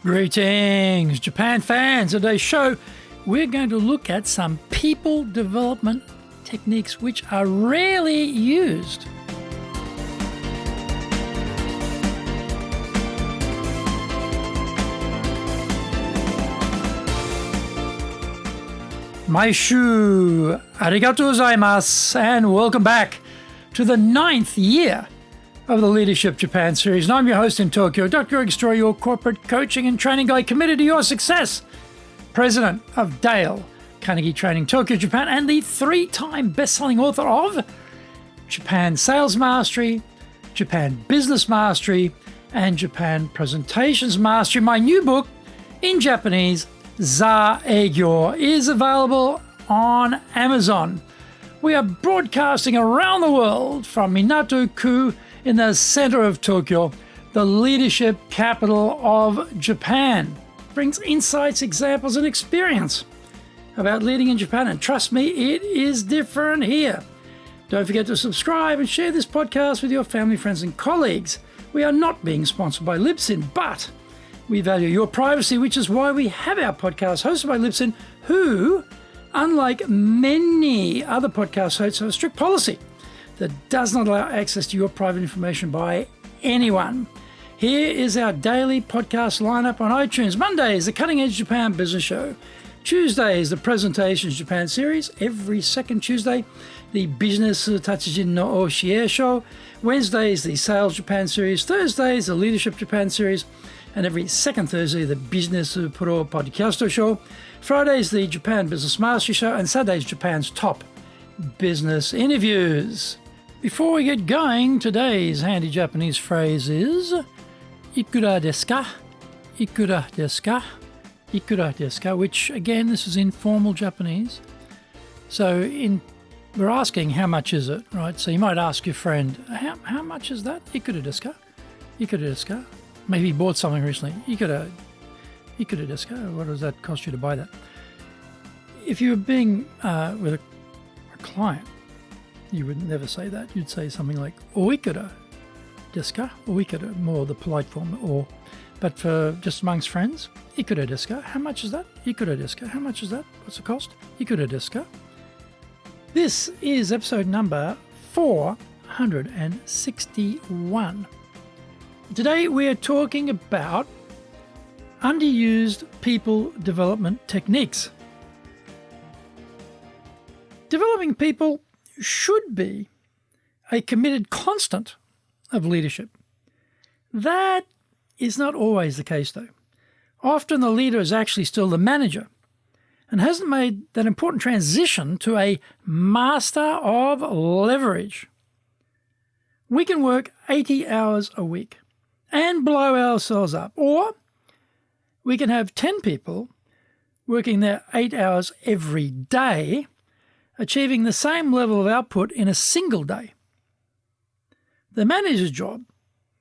Greetings, Japan fans. In today's show, we're going to look at some people development techniques which are rarely used. Maishu, arigatou gozaimasu, and welcome back to the 9th year of the Leadership Japan series. And I'm your host in Tokyo, Dr. Greg Story, your corporate coaching and training guy committed to your success, president of Dale Carnegie Training Tokyo, Japan, and the 3-time best-selling author of Japan Sales Mastery, Japan Business Mastery, and Japan Presentations Mastery. My new book in Japanese, Za Eigyo, is available on Amazon. We are broadcasting around the world from Minato-ku in the center of Tokyo, the leadership capital of Japan. Brings insights, examples, and experience about leading in Japan. And trust me, it is different here. Don't forget to subscribe and share this podcast with your family, friends, and colleagues. We are not being sponsored by Libsyn, but we value your privacy, which is why we have our podcast hosted by Libsyn, who, unlike many other podcast hosts, have a strict policy that does not allow access to your private information by anyone. Here is our daily podcast lineup on iTunes. Mondays, the Cutting Edge Japan Business Show. Tuesdays, the Presentations Japan series. Every second Tuesday, the Business Tatsujin no Oshie Show. Wednesdays, the Sales Japan series. Thursdays, the Leadership Japan series. And every second Thursday, the Business Pro Podcast Show. Fridays, the Japan Business Mastery Show. And Saturdays, Japan's top business interviews. Before we get going, today's handy Japanese phrase is Ikuradeska, Ikuradeska, Ikuradeska, which again, this is informal Japanese. So we're asking how much is it, right? So you might ask your friend, how much is that? Ikuradeska, Ikuradeska. Maybe you bought something recently. Ikuradeska, what does that cost you to buy that? If you were being with a client, you would never say that. You'd say something like "oikura deska," "oikura," more the polite form. But for just amongst friends, "ikura deska," how much is that? "Ikura deska," how much is that? What's the cost? "Ikura deska." This is episode number 461. Today we are talking about underused people development techniques. Developing people should be a committed constant of leadership. That is not always the case, though. Often the leader is actually still the manager and hasn't made that important transition to a master of leverage. We can work 80 hours a week and blow ourselves up, or we can have 10 people working their 8 hours every day, achieving the same level of output in a single day. The manager's job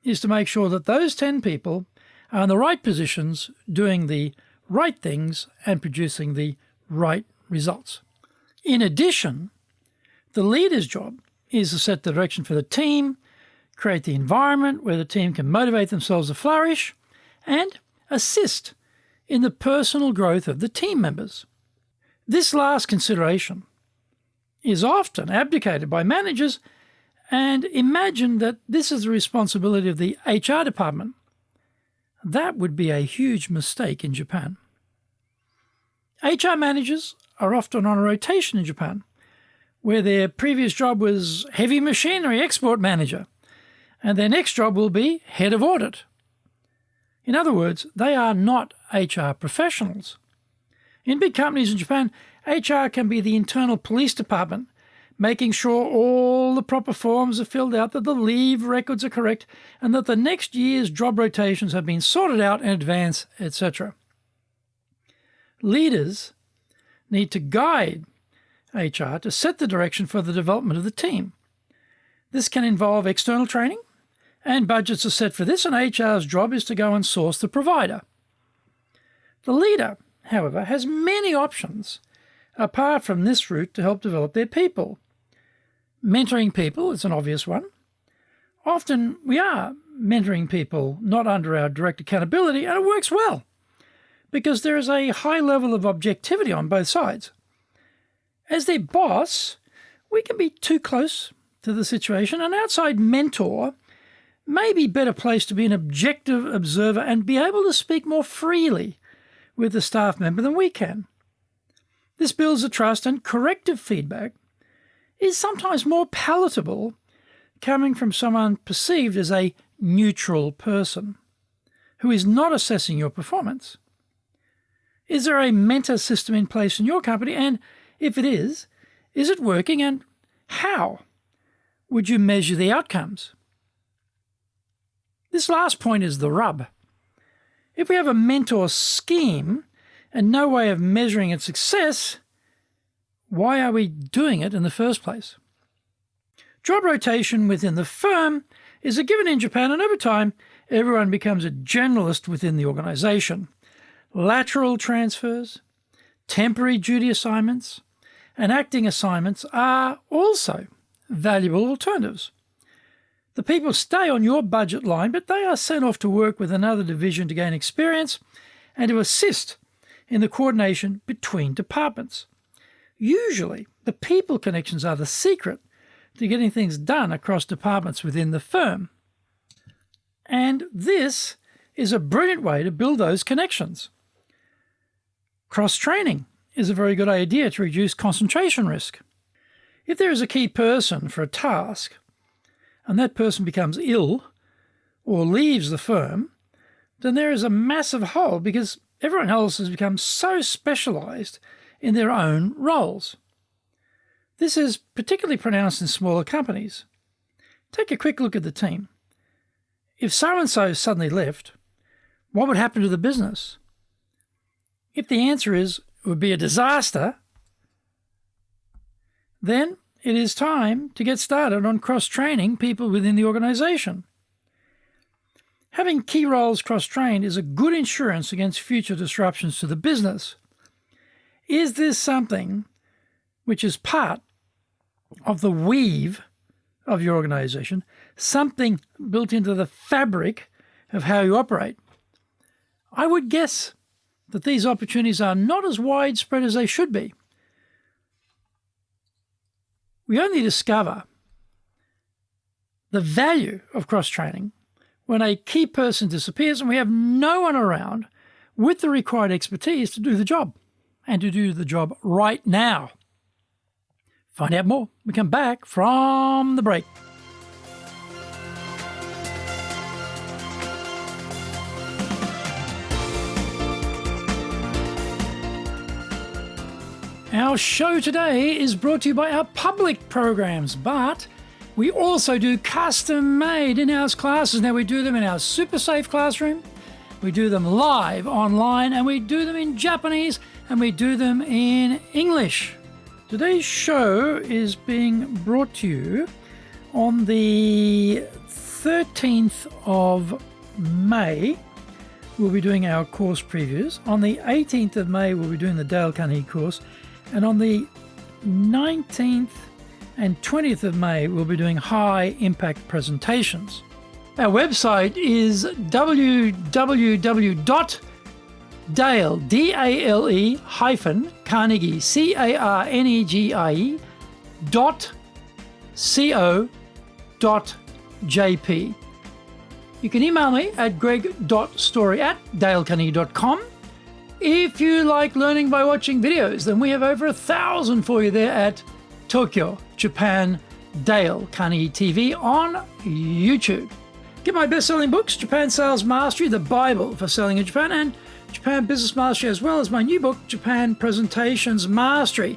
is to make sure that those 10 people are in the right positions, doing the right things and producing the right results. In addition, the leader's job is to set the direction for the team, create the environment where the team can motivate themselves to flourish, and assist in the personal growth of the team members. This last consideration is often abdicated by managers and imagine that this is the responsibility of the HR department. That would be a huge mistake in Japan. HR managers are often on a rotation in Japan, where their previous job was heavy machinery export manager, and their next job will be head of audit. In other words, they are not HR professionals. In big companies in Japan, HR can be the internal police department, making sure all the proper forms are filled out, that the leave records are correct, and that the next year's job rotations have been sorted out in advance, etc. Leaders need to guide HR to set the direction for the development of the team. This can involve external training, and budgets are set for this, and HR's job is to go and source the provider. The leader, however, has many options apart from this route to help develop their people. Mentoring people is an obvious one. Often we are mentoring people not under our direct accountability, and it works well. because there is a high level of objectivity on both sides. As their boss, we can be too close to the situation. An outside mentor may be better placed to be an objective observer and be able to speak more freely with the staff member than we can. This builds the trust, and corrective feedback is sometimes more palatable coming from someone perceived as a neutral person who is not assessing your performance. Is there a mentor system in place in your company? And if it is it working, and how would you measure the outcomes? This last point is the rub. If we have a mentor scheme and no way of measuring its success, why are we doing it in the first place? Job rotation within the firm is a given in Japan, and over time, everyone becomes a generalist within the organization. Lateral transfers, temporary duty assignments, and acting assignments are also valuable alternatives. The people stay on your budget line, but they are sent off to work with another division to gain experience and to assist in the coordination between departments. Usually, the people connections are the secret to getting things done across departments within the firm. And this is a brilliant way to build those connections. Cross-training is a very good idea to reduce concentration risk. If there is a key person for a task, and that person becomes ill or leaves the firm, then there is a massive hole because everyone else has become so specialized in their own roles. This is particularly pronounced in smaller companies. Take a quick look at the team. If so-and-so suddenly left, what would happen to the business? If the answer is it would be a disaster, then it is time to get started on cross-training people within the organization. Having key roles cross-trained is a good insurance against future disruptions to the business. Is this something which is part of the weave of your organization, something built into the fabric of how you operate? I would guess that these opportunities are not as widespread as they should be. We only discover the value of cross-training when a key person disappears and we have no one around with the required expertise to do the job, and to do the job right now. Find out more. We come back from the break. Our show today is brought to you by our public programs, but we also do custom-made in-house classes. Now, we do them in our super safe classroom, we do them live online, and we do them in Japanese, and we do them in English. Today's show is being brought to you on the 13th of May. We'll be doing our course previews. On the 18th of May, we'll be doing the Dale Carnegie course. And on the 19th and 20th of May, we'll be doing high impact presentations. Our website is www.dale, D-A-L-E hyphen Carnegie, C-A-R-N-E-G-I-E .co.jp. You can email me at greg.story@dalecarnegie.com. If you like learning by watching videos, then we have over 1,000 for you there at Tokyo, Japan, Dale Carnegie TV on YouTube. Get my best-selling books, Japan Sales Mastery, the Bible for selling in Japan, and Japan Business Mastery, as well as my new book, Japan Presentations Mastery.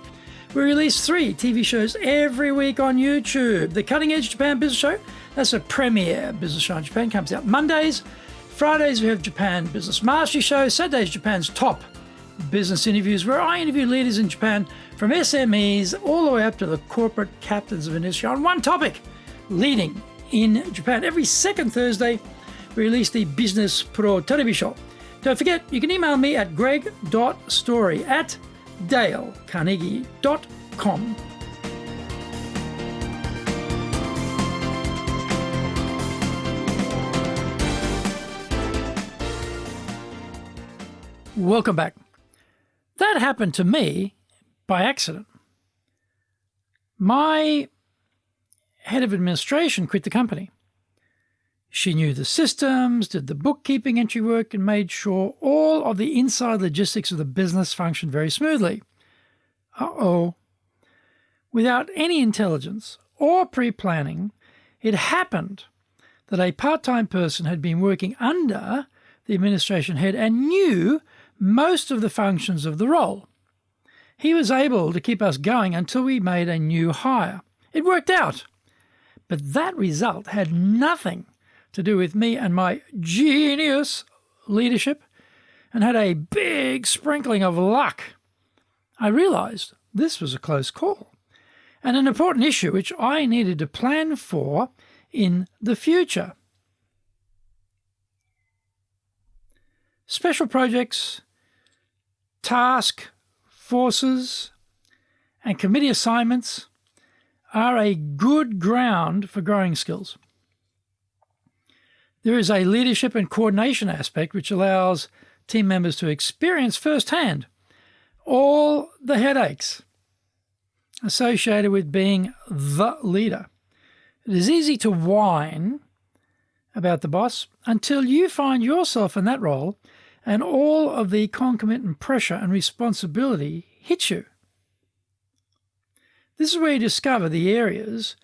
We release 3 TV shows every week on YouTube. The Cutting Edge Japan Business Show, that's a premiere business show in Japan, comes out Mondays. Fridays, we have Japan Business Mastery Show. Saturdays, Japan's top business interviews, where I interview leaders in Japan from SMEs all the way up to the corporate captains of industry on one topic, leading in Japan. Every second Thursday, we release the Business Pro Television Show. Don't forget, you can email me at greg.story@dalecarnegie.com. Welcome back. That happened to me by accident. My head of administration quit the company. She knew the systems, did the bookkeeping entry work, and made sure all of the inside logistics of the business functioned very smoothly. Uh-oh. Without any intelligence or pre-planning, it happened that a part-time person had been working under the administration head and knew most of the functions of the role. He was able to keep us going until we made a new hire. It worked out. But that result had nothing to do with me and my genius leadership, and had a big sprinkling of luck. I realized this was a close call and an important issue which I needed to plan for in the future. Special projects, task forces, and committee assignments are a good ground for growing skills. There is a leadership and coordination aspect which allows team members to experience firsthand all the headaches associated with being the leader. It is easy to whine about the boss until you find yourself in that role and all of the concomitant pressure and responsibility hits you. This is where you discover the areas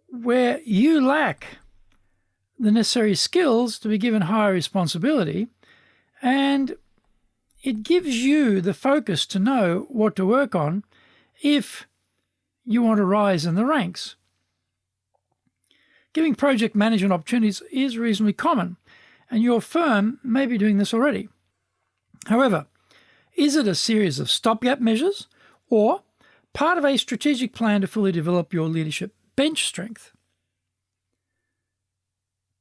where you lack the necessary skills to be given higher responsibility, and it gives you the focus to know what to work on if you want to rise in the ranks. Giving project management opportunities is reasonably common, and your firm may be doing this already. However, is it a series of stopgap measures or part of a strategic plan to fully develop your leadership bench strength?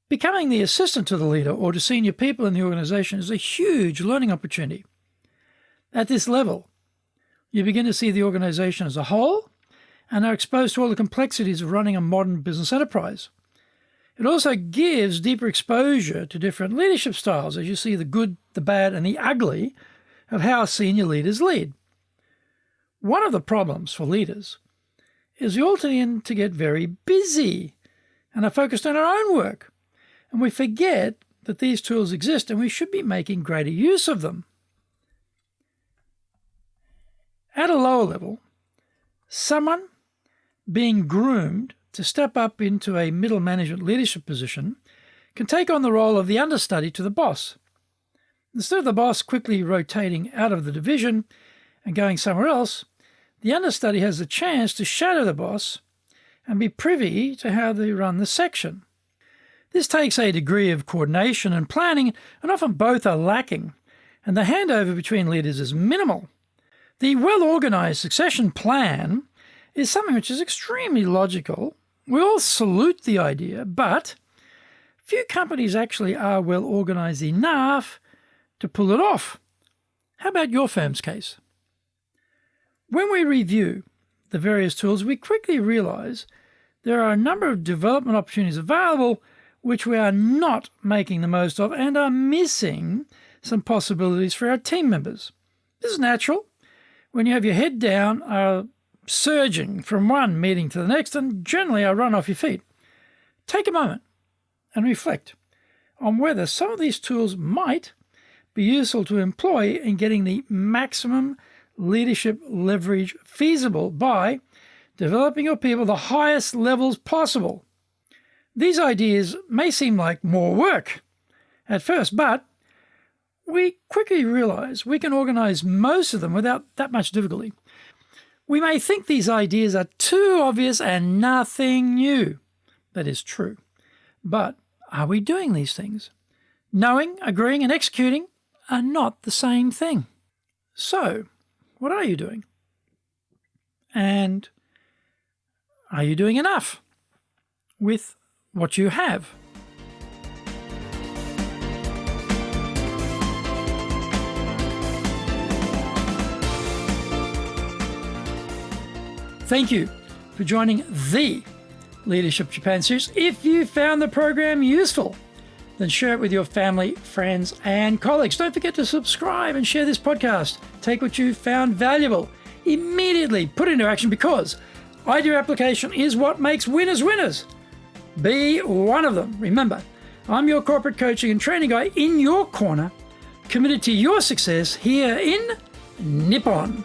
Becoming the assistant to the leader or to senior people in the organization is a huge learning opportunity. At this level, you begin to see the organization as a whole and are exposed to all the complexities of running a modern business enterprise. It also gives deeper exposure to different leadership styles as you see the good, the bad, and the ugly of how senior leaders lead. One of the problems for leaders is we all tend to get very busy and are focused on our own work. And we forget that these tools exist and we should be making greater use of them. At a lower level, someone being groomed to step up into a middle management leadership position can take on the role of the understudy to the boss. Instead of the boss quickly rotating out of the division and going somewhere else, the understudy has the chance to shadow the boss and be privy to how they run the section. This takes a degree of coordination and planning, and often both are lacking, and the handover between leaders is minimal. The well-organized succession plan is something which is extremely logical. We all salute the idea, but few companies actually are well-organized enough to pull it off. How about your firm's case? When we review the various tools, we quickly realize there are a number of development opportunities available which we are not making the most of and are missing some possibilities for our team members. This is natural. When you have your head down, are surging from one meeting to the next, and generally are run off your feet. Take a moment and reflect on whether some of these tools might be useful to employ in getting the maximum leadership leverage feasible by developing your people the highest levels possible. These ideas may seem like more work at first, but we quickly realize we can organize most of them without that much difficulty. We may think these ideas are too obvious and nothing new. That is true. But are we doing these things? Knowing, agreeing, and executing are not the same thing. So, what are you doing? And are you doing enough with what you have? Thank you for joining the Leadership Japan series. If you found the program useful, then share it with your family, friends, and colleagues. Don't forget to subscribe and share this podcast. Take what you found valuable, immediately put it into action, because idea application is what makes winners winners. Be one of them. Remember, I'm your corporate coaching and training guy in your corner, committed to your success here in Nippon.